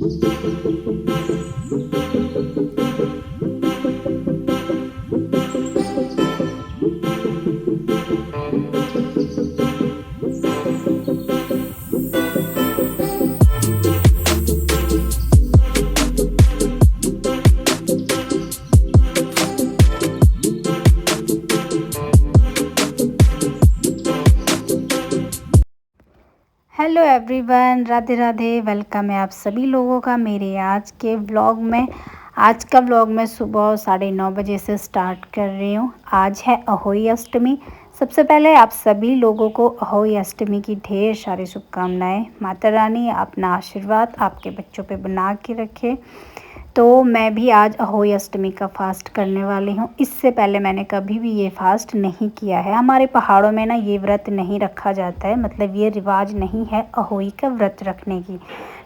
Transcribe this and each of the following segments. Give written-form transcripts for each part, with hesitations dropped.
Hello everyone, Radhe Radhe. Welcome है आप सभी लोगों का मेरे आज के व्लॉग में। आज का व्लॉग मैं सुबह 9:30 बजे से स्टार्ट कर रही हूँ। आज है अहोई अष्टमी। सबसे पहले आप सभी लोगों को अहोई अष्टमी की ढेर सारी शुभकामनाएं। माता रानी अपना आशीर्वाद आपके बच्चों पे बना के रखे। तो मैं भी आज अहोई अष्टमी का फ़ास्ट करने वाली हूँ। इससे पहले मैंने कभी भी ये फ़ास्ट नहीं किया है। हमारे पहाड़ों में ना ये व्रत नहीं रखा जाता है, मतलब ये रिवाज नहीं है अहोई का व्रत रखने की।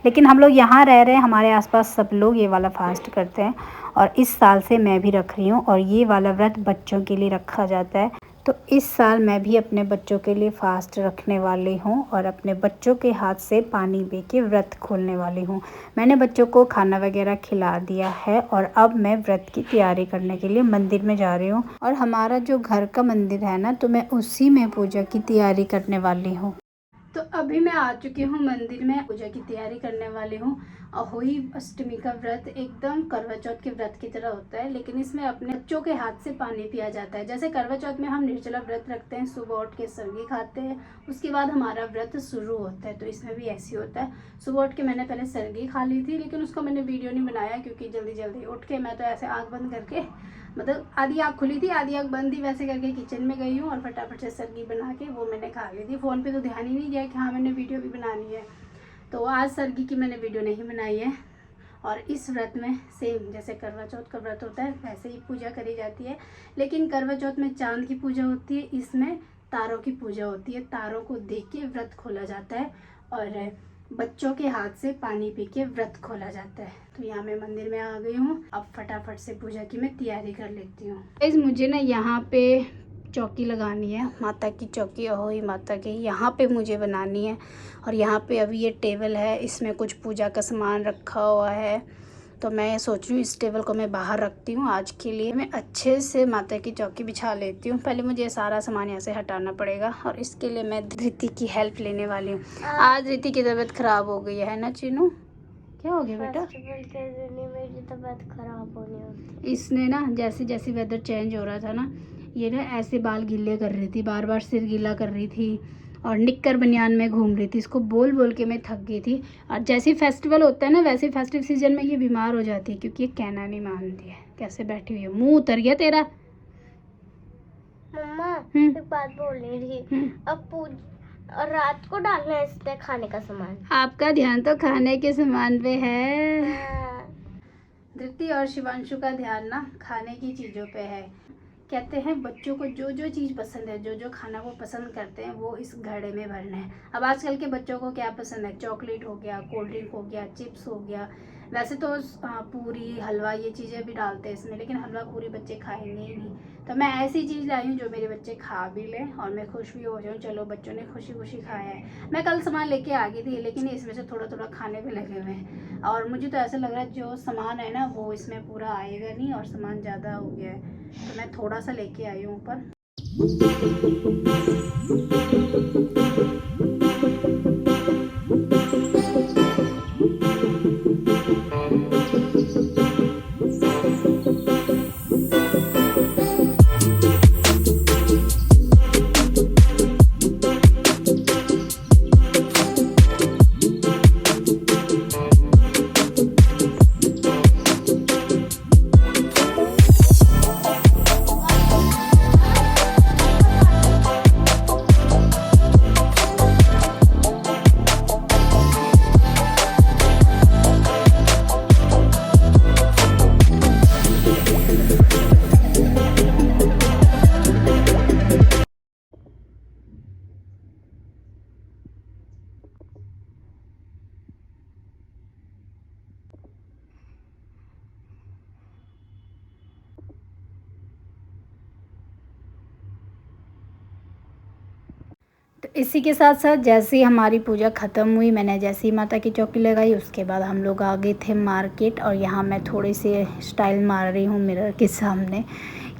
लेकिन हम लोग यहाँ रह रहे हैं, हमारे आसपास सब लोग ये वाला फ़ास्ट करते हैं और इस साल से मैं भी रख रही हूँ। और ये वाला व्रत बच्चों के लिए रखा जाता है। तो इस साल मैं भी अपने बच्चों के लिए फ़ास्ट रखने वाली हूँ और अपने बच्चों के हाथ से पानी पी के व्रत खोलने वाली हूँ। मैंने बच्चों को खाना वगैरह खिला दिया है और अब मैं व्रत की तैयारी करने के लिए मंदिर में जा रही हूँ। और हमारा जो घर का मंदिर है ना, तो मैं उसी में पूजा की तैयारी करने वाली हूँ। तो अभी मैं आ चुकी हूँ मंदिर में, पूजा की तैयारी करने वाली हूँ। अहोई अष्टमी का व्रत एकदम करवा चौथ के व्रत की तरह होता है, लेकिन इसमें अपने बच्चों के हाथ से पानी पिया जाता है। जैसे करवा चौथ में हम निर्जला व्रत रखते हैं, सुबह उठ के सरगी खाते हैं, उसके बाद हमारा व्रत शुरू होता है। तो इसमें भी ऐसे होता है। सुबह उठ के मैंने पहले सरगी खा ली थी, लेकिन उसको मैंने वीडियो नहीं बनाया क्योंकि जल्दी जल्दी उठ के मैं तो ऐसे आँख बंद करके, मतलब आधी आँख खुली थी आधी आँख बंद थी, वैसे करके किचन में गई हूँ और फटाफट से सरगी बना के वो मैंने खा ली थी। फ़ोन पे तो ध्यान ही नहीं गया कि हाँ मैंने वीडियो भी बनानी है। तो आज सरगी की मैंने वीडियो नहीं बनाई है। और इस व्रत में सेम जैसे करवा चौथ का व्रत होता है वैसे ही पूजा करी जाती है, लेकिन करवा चौथ में चांद की पूजा होती है, इसमें तारों की पूजा होती है। तारों को देख के व्रत खोला जाता है और बच्चों के हाथ से पानी पी के व्रत खोला जाता है। तो यहाँ मैं मंदिर में आ गई हूँ। अब फटाफट से पूजा की मैं तैयारी कर लेती हूँ। गाइस मुझे ना यहाँ पे चौकी लगानी है, माता की चौकी अहोई माता की यहाँ पे मुझे बनानी है। और यहाँ पे अभी ये टेबल है, इसमें कुछ पूजा का सामान रखा हुआ है। तो मैं सोच रही हूँ इस टेबल को मैं बाहर रखती हूँ आज के लिए। मैं अच्छे से माता की चौकी बिछा लेती हूँ। पहले मुझे सारा सामान यहाँ से हटाना पड़ेगा और इसके लिए मैं धृति की हेल्प लेने वाली हूँ। आज धृति की तबीयत खराब हो गई है ना चीनू? क्या हो गया बेटा? मेरी तबीयत खराब होने होती। इसने ना जैसे जैसे वेदर चेंज हो रहा था ना, ये ना ऐसे बाल गीले कर रही थी, बार बार सिर गीला कर रही थी और निक्कर बनियान में घूम रही थी। इसको बोल बोल के मैं थक गई थी। और जैसे फेस्टिवल होता है ना, वैसे फेस्टिव सीजन में ये बीमार हो जाती है क्योंकि ये कहना नहीं मानती है। कैसे बैठी हुई है, मुंह उतर गया तेरा। मम्मा एक बात बोलनी थी। अब और रात को डालना है इसमें खाने का सामान। आपका ध्यान तो खाने के सामान पे है। धृति और शिवांशु का ध्यान ना खाने की चीज़ों पे है। कहते हैं बच्चों को जो जो चीज़ पसंद है, जो जो खाना वो पसंद करते हैं, वो इस घड़े में भरना है। अब आजकल के बच्चों को क्या पसंद है? चॉकलेट हो गया, कोल्ड ड्रिंक हो गया, चिप्स हो गया। वैसे तो पूरी हलवा ये चीज़ें भी डालते हैं इसमें, लेकिन हलवा पूरी बच्चे खाएंगे ही नहीं। तो मैं ऐसी चीज़ लाई हूँ जो मेरे बच्चे खा भी लें और मैं खुश भी हो जाऊँ। चलो बच्चों ने खुशी खुशी खाया है। मैं कल सामान लेके आ गई थी, लेकिन इसमें से थोड़ा थोड़ा खाने पे लगे हुए हैं। और मुझे तो ऐसा लग रहा है जो सामान है ना वो इसमें पूरा आएगा नहीं और सामान ज़्यादा हो गया है। तो मैं थोड़ा सा लेके आई हूँ ऊपर। इसी के साथ साथ जैसे ही हमारी पूजा ख़त्म हुई, मैंने जैसे ही माता की चौकी लगाई, उसके बाद हम लोग आ गए थे मार्केट। और यहाँ मैं थोड़ी सी स्टाइल मार रही हूँ मिरर के सामने,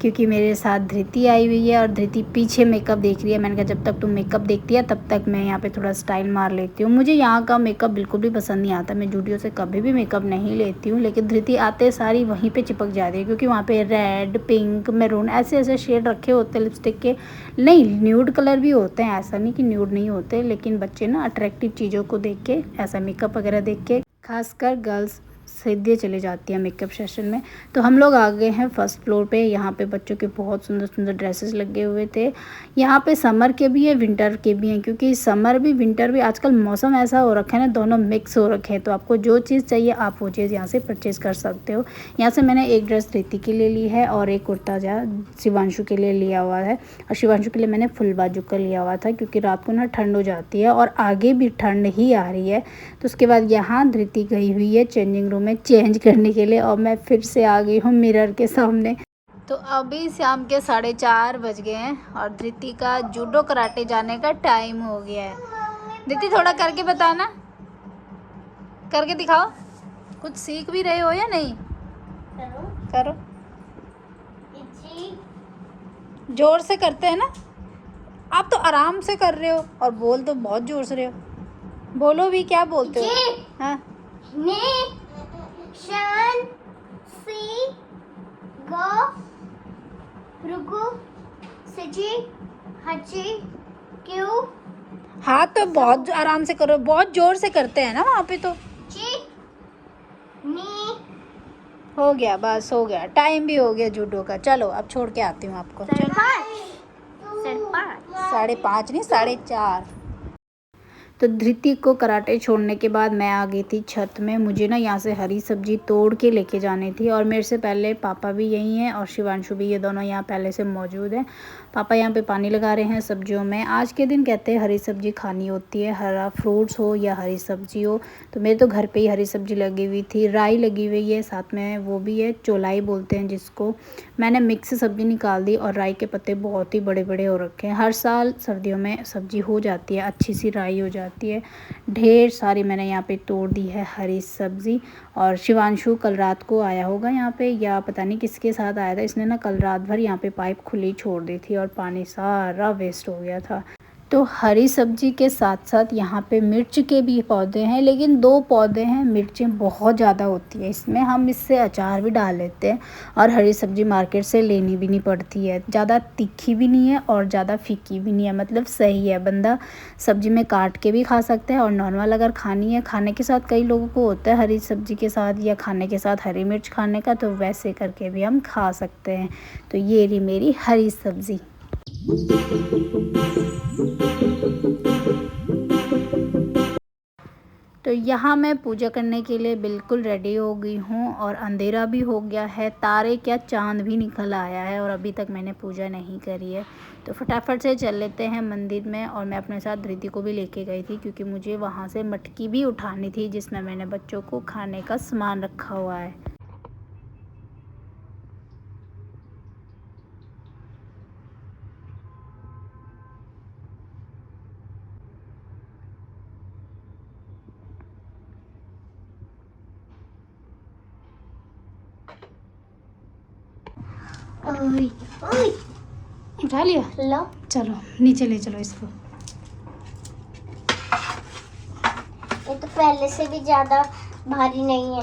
क्योंकि मेरे साथ धृति आई हुई है और धृति पीछे मेकअप देख रही है। मैंने कहा जब तक तुम मेकअप देखती है तब तक मैं यहाँ पे थोड़ा स्टाइल मार लेती हूँ। मुझे यहाँ का मेकअप बिल्कुल भी पसंद नहीं आता, मैं जूडियो से कभी भी मेकअप नहीं लेती हूँ, लेकिन धृति आते सारी वहीं पे चिपक जाती है, क्योंकि वहाँ पे रेड, पिंक, मैरून ऐसे ऐसे शेड रखे होते हैं लिपस्टिक के। नहीं, न्यूड कलर भी होते हैं, ऐसा नहीं कि न्यूड नहीं होते, लेकिन बच्चे ना अट्रैक्टिव चीज़ों को देख के, ऐसा मेकअप वगैरह देख के, खासकर गर्ल्स सीधे चले जाती हैं मेकअप सेशन में। तो हम लोग आ गए हैं फर्स्ट फ्लोर पे। यहाँ पे बच्चों के बहुत सुंदर सुंदर ड्रेसेस लगे हुए थे। यहाँ पे समर के भी हैं, विंटर के भी हैं, क्योंकि समर भी विंटर भी आजकल मौसम ऐसा हो रखा है ना, दोनों मिक्स हो रखे हैं। तो आपको जो चीज़ चाहिए आप वो चीज़ यहाँ से परचेज़ कर सकते हो। यहाँ से मैंने एक ड्रेस धृति के लिए ली है और एक कुर्ता जो शिवांशु के लिए लिया हुआ है। और शिवांशु के लिए मैंने फुल बाजू का लिया हुआ था, क्योंकि रात को ना ठंड हो जाती है और आगे भी ठंड ही आ रही है। तो उसके बाद यहाँ धृति गई हुई है चेंजिंग रूम में चेंज करने के लिए, और मैं फिर से आ गई हूँ मिरर के सामने। तो अभी शाम के 4:30 बज गए हैं और धृति का जूडो कराटे जाने का टाइम हो गया है। धृति थोड़ा करके बताना, करके दिखाओ। कुछ सीख भी रहे हो या नहीं? करो। जोर से करते हैं ना, आप तो आराम से कर रहे हो और बोल तो बहुत जोर से रहे हो। बोलो भी, क्या बोलते हो? हाँ, शन सी गो रुको सजी हची क्यू। हाथ तो बहुत आराम से करो, बहुत जोर से करते हैं ना वहाँ पे। तो ची नी। हो गया, बस हो गया, टाइम भी हो गया जूडो का। चलो अब छोड़ के आती हूँ आपको। चलो 5:30 नहीं 4:30। तो धृति को कराटे छोड़ने के बाद मैं आ गई थी छत में। मुझे ना यहाँ से हरी सब्जी तोड़ के लेके जानी थी, और मेरे से पहले पापा भी यहीं हैं और शिवांशु भी, ये दोनों यहाँ पहले से मौजूद हैं। पापा यहाँ पे पानी लगा रहे हैं सब्जियों में। आज के दिन कहते हैं हरी सब्जी खानी होती है, हरा फ्रूट्स हो या हरी सब्जी हो। तो मेरे तो घर पे ही हरी सब्जी लगी हुई थी, राई लगी हुई है, साथ में वो भी है चौलाई बोलते हैं जिसको। मैंने मिक्स सब्जी निकाल दी और राई के पत्ते बहुत ही बड़े बड़े हो रखे हैं। हर साल सर्दियों में सब्जी हो जाती है, अच्छी सी राई हो जाती है। ढेर सारी मैंने यहाँ पे तोड़ दी है हरी सब्जी। और शिवांशु कल रात को आया होगा यहाँ पे, या पता नहीं किसके साथ आया था, इसने ना कल रात भर यहाँ पे पाइप खुली छोड़ दी थी और पानी सारा वेस्ट हो गया था। तो हरी सब्जी के साथ साथ यहाँ पे मिर्च के भी पौधे हैं, लेकिन 2 पौधे हैं। मिर्चें बहुत ज़्यादा होती है इसमें, हम इससे अचार भी डाल लेते हैं। और हरी सब्जी मार्केट से लेनी भी नहीं पड़ती है, ज़्यादा तीखी भी नहीं है और ज़्यादा फीकी भी नहीं है, मतलब सही है। बंदा सब्जी में काट के भी खा सकता है, और नॉर्मल अगर खानी है खाने के साथ, कई लोगों को होता है हरी सब्जी के साथ या खाने के साथ हरी मिर्च खाने का, तो वैसे करके भी हम खा सकते हैं। तो ये रही मेरी हरी सब्ज़ी। तो यहाँ मैं पूजा करने के लिए बिल्कुल रेडी हो गई हूँ, और अंधेरा भी हो गया है, तारे क्या चांद भी निकल आया है, और अभी तक मैंने पूजा नहीं करी है। तो फटाफट से चल लेते हैं मंदिर में। और मैं अपने साथ धृति को भी लेके गई थी, क्योंकि मुझे वहाँ से मटकी भी उठानी थी जिसमें मैंने बच्चों को खाने का सामान रखा हुआ है। ओए ओए उठा लिया, लो। चलो नीचे ले चलो इसको। ये तो पहले से भी ज्यादा भारी नहीं है।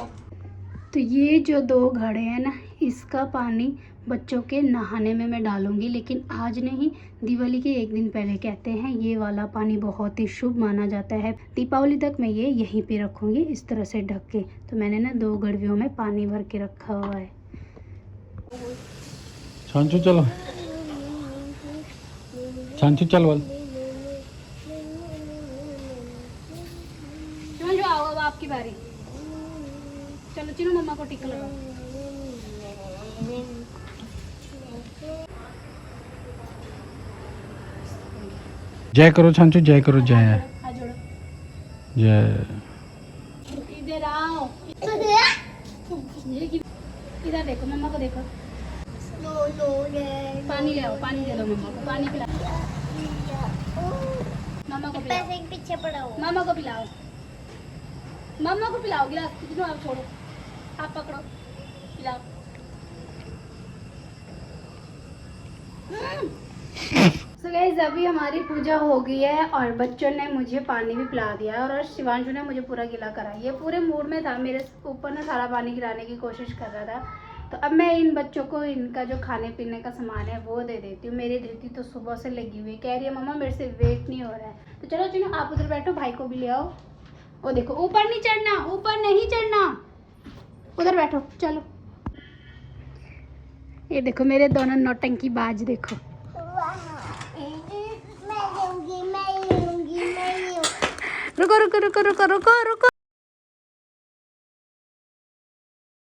तो ये जो 2 घड़े हैं ना, इसका पानी बच्चों के नहाने में मैं डालूंगी, लेकिन आज नहीं, दिवाली के एक दिन पहले। कहते हैं ये वाला पानी बहुत ही शुभ माना जाता है। दीपावली तक मैं ये यहीं पे रखूंगी इस तरह से ढक के। तो मैंने ना 2 गड़वियों में पानी भर के रखा हुआ है। छांचू चलो, छांचू चल बोल। जो आओ, अब आपकी बारी। चलो चिनो, मम्मा को टिक्का लगाओ। जय करो छांचू, जय करो, जय जय। इधर आओ, इधर देखो, मम्मा को देखो। पानी ले आओ, पानी दे दो मम्मा को, पानी पिला। पैसे के पीछे पड़ा हो। मामा को पिलाओ, मामा को पिलाओ गिलास। कितनों आप छोड़ो, आप पकड़ो, पिलाओ। So guys, अभी हमारी पूजा हो गई है और बच्चों ने मुझे पानी भी पिला दिया है और शिवांशु ने मुझे पूरा गिला करा। ये पूरे मूड में था, मेरे ऊपर ना सारा पानी गिराने की कोशिश कर रहा था। तो अब मैं इन बच्चों को इनका जो खाने पीने का सामान है वो दे देती हूँ। मेरी धृति तो सुबह से लगी हुई है, कह रही है मम्मा मेरे से वेट नहीं हो रहा है। तो चलो चलो आप उधर बैठो, भाई को भी ले आओ। वो देखो, ऊपर नहीं चढ़ना, ऊपर नहीं चढ़ना, उधर बैठो। चलो ये देखो मेरे दोनों नौटंकी बाज, देखो। मैं लूंगी। रुको रुको रुको रुको रुको रुको।